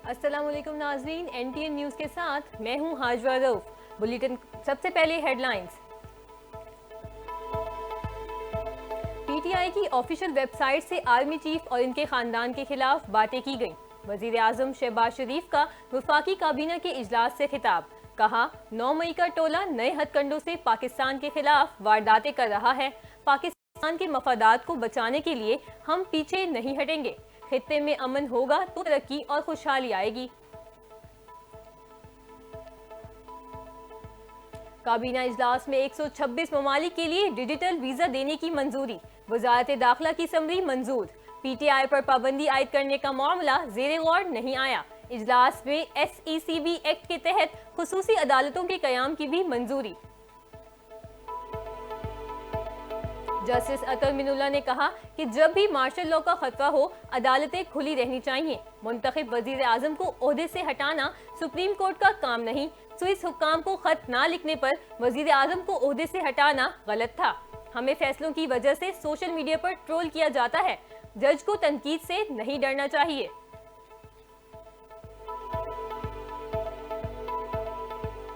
السلام علیکم ناظرین، NTN نیوز کے ساتھ میں ہوں حاجرہ رؤف۔ بلیٹن سب سے پہلے ہیڈ لائنز۔ PTI کی آفیشل ویب سائٹ سے آرمی چیف اور ان کے خاندان کے خلاف باتیں کی گئیں۔ وزیر اعظم شہباز شریف کا وفاقی کابینہ کے اجلاس سے خطاب، کہا 9 مئی کا ٹولہ نئے ہتھ کنڈوں سے پاکستان کے خلاف وارداتیں کر رہا ہے، پاکستان کے مفادات کو بچانے کے لیے ہم پیچھے نہیں ہٹیں گے، خطے میں امن ہوگا تو ترقی اور خوشحالی آئے گی۔ کابینہ اجلاس میں 126 ممالک کے لیے ڈیجیٹل ویزا دینے کی منظوری، وزارت داخلہ کی سمری منظور۔ PTI پر پابندی عائد کرنے کا معاملہ زیر غور نہیں آیا۔ اجلاس میں SECB ایکٹ کے تحت خصوصی عدالتوں کے قیام کی بھی منظوری۔ جسٹس اطہر من اللہ نے کہا کہ جب بھی مارشل لاء کا خطرہ ہو، عدالتیں کھلی رہنی چاہیے۔ منتخب وزیر اعظم کو عہدے سے ہٹانا سپریم کورٹ کا کام نہیں۔ سوئس حکام کو خط نہ لکھنے پر وزیر اعظم کو عہدے سے ہٹانا غلط تھا۔ ہمیں فیصلوں کی وجہ سے سوشل میڈیا پر ٹرول کیا جاتا ہے، جج کو تنقید سے نہیں ڈرنا چاہیے۔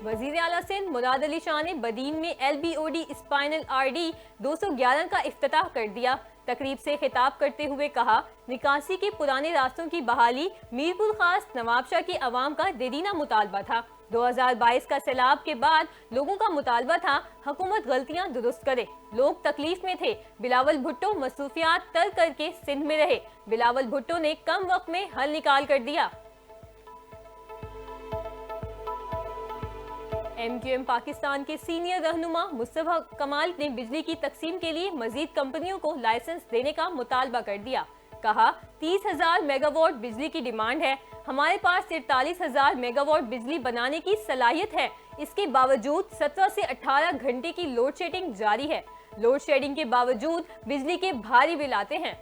وزیر اعلیٰ سندھ مراد علی شاہ نے بدین میں LBOD اسپائنل RD 211 کا افتتاح کر دیا۔ تقریب سے خطاب کرتے ہوئے کہا، نکاسی کے پرانے راستوں کی بحالی میرپور خاص نواب شاہ کے عوام کا دیرینہ مطالبہ تھا۔ 2022 کا سیلاب کے بعد لوگوں کا مطالبہ تھا حکومت غلطیاں درست کرے۔ لوگ تکلیف میں تھے۔ بلاول بھٹو مصروفیات ترک کر کے سندھ میں رہے۔ بلاول بھٹو نے کم وقت میں حل نکال کر دیا۔ MQM پاکستان کے سینئر رہنما مصطفیٰ کمال نے بجلی کی تقسیم کے لیے مزید کمپنیوں کو لائسنس دینے کا مطالبہ کر دیا۔ کہا 30,000 میگا واٹ بجلی کی ڈیمانڈ ہے، ہمارے پاس 43,000 میگا واٹ بجلی بنانے کی صلاحیت ہے، اس کے باوجود 17 سے 18 گھنٹے کی لوڈ شیڈنگ جاری ہے۔ لوڈ شیڈنگ کے باوجود بجلی کے بھاری بل آتے ہیں۔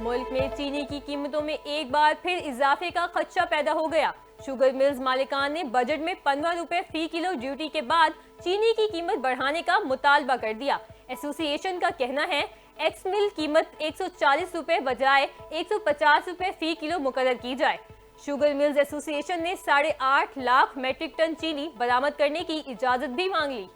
ملک میں چینی کی قیمتوں میں ایک بار پھر اضافے کا خدشہ پیدا ہو گیا۔ شوگر ملز مالکان نے بجٹ میں 15 روپے فی کلو ڈیوٹی کے بعد چینی کی قیمت بڑھانے کا مطالبہ کر دیا۔ ایسوسی ایشن کا کہنا ہے ایکس مل قیمت 140 روپے بجائے 150 روپے فی کلو مقرر کی جائے۔ شوگر ملز ایسوسی ایشن نے 8.5 لاکھ میٹرک ٹن چینی برآمد کرنے کی اجازت بھی مانگ لی۔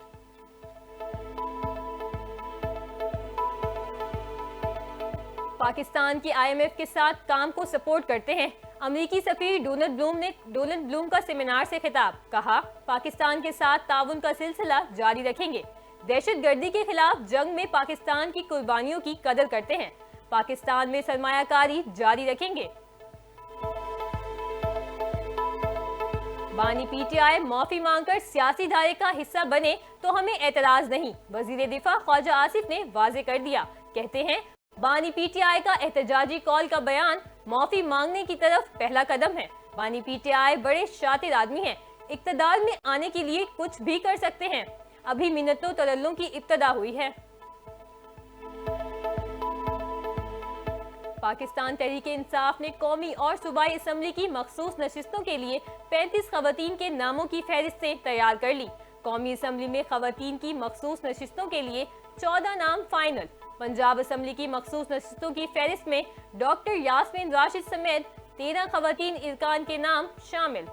پاکستان کی IMF کے ساتھ کام کو سپورٹ کرتے ہیں۔ امریکی سفیر ڈونلڈ بلوم کا سیمینار سے خطاب، کہا پاکستان کے ساتھ تعاون کا سلسلہ جاری رکھیں گے۔ دہشت گردی کے خلاف جنگ میں پاکستان کی قربانیوں کی قدر کرتے ہیں، پاکستان میں سرمایہ کاری جاری رکھیں گے۔ بانی PTI معافی مانگ کر سیاسی دھارے کا حصہ بنے تو ہمیں اعتراض نہیں، وزیر دفاع خواجہ آصف نے واضح کر دیا۔ کہتے ہیں بانی PTI کا احتجاجی کال کا بیان معافی مانگنے کی طرف پہلا قدم ہے۔ بانی PTI بڑے شاطر آدمی ہیں، اقتدار میں آنے کے لیے کچھ بھی کر سکتے ہیں، ابھی منتوں ترلوں کی ابتدا ہوئی ہے۔ پاکستان تحریک انصاف نے قومی اور صوبائی اسمبلی کی مخصوص نشستوں کے لیے 35 خواتین کے ناموں کی فہرستیں تیار کر لی۔ قومی اسمبلی میں خواتین کی مخصوص نشستوں کے لیے 14 نام فائنل۔ پنجاب اسمبلی کی مخصوص نشستوں کی فہرست میں ڈاکٹر یاسمین راشد سمیت 13 خواتین ارکان کے نام شامل۔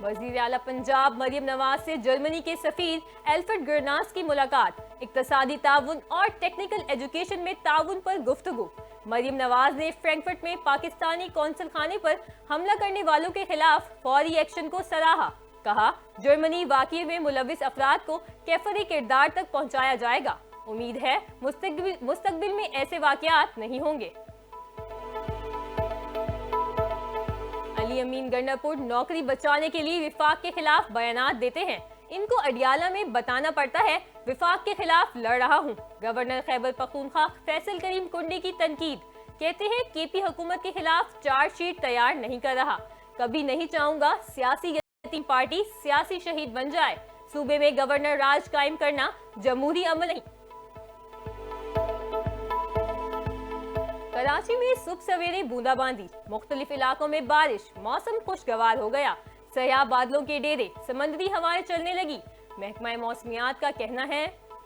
وزیر اعلیٰ پنجاب مریم نواز سے جرمنی کے سفیر ایلفرڈ گرناس کی ملاقات، اقتصادی تعاون اور ٹیکنیکل ایجوکیشن میں تعاون پر گفتگو۔ مریم نواز نے فرینکفرٹ میں پاکستانی قونصل خانے پر حملہ کرنے والوں کے خلاف فوری ایکشن کو سراہا، کہا جرمنی واقعے میں ملوث افراد کو کیفر کردار تک پہنچایا جائے گا، امید ہے مستقبل میں ایسے واقعات نہیں ہوں گے۔ علی امین گنڈاپور نوکری بچانے کے لیے وفاق کے خلاف بیانات دیتے ہیں، ان کو اڈیالہ میں بتانا پڑتا ہے وفاق کے خلاف لڑ رہا ہوں۔ گورنر خیبر پختونخوا فیصل کریم کنڈی کی تنقید، کہتے ہیں KP حکومت کے خلاف چارج شیٹ تیار نہیں کر رہا، کبھی نہیں چاہوں گا سیاسی یتیم پارٹی سیاسی شہید بن جائے، صوبے میں گورنر راج قائم کرنا جمہوری عمل نہیں۔ کراچی میں صبح سویرے بوندا باندی، مختلف علاقوں میں بارش، موسم خوشگوار ہو گیا، سیاہ بادلوں کے ڈیرے، سمندری ہوائیں چلنے لگی۔ محکمہ موسمیات کا کہنا ہے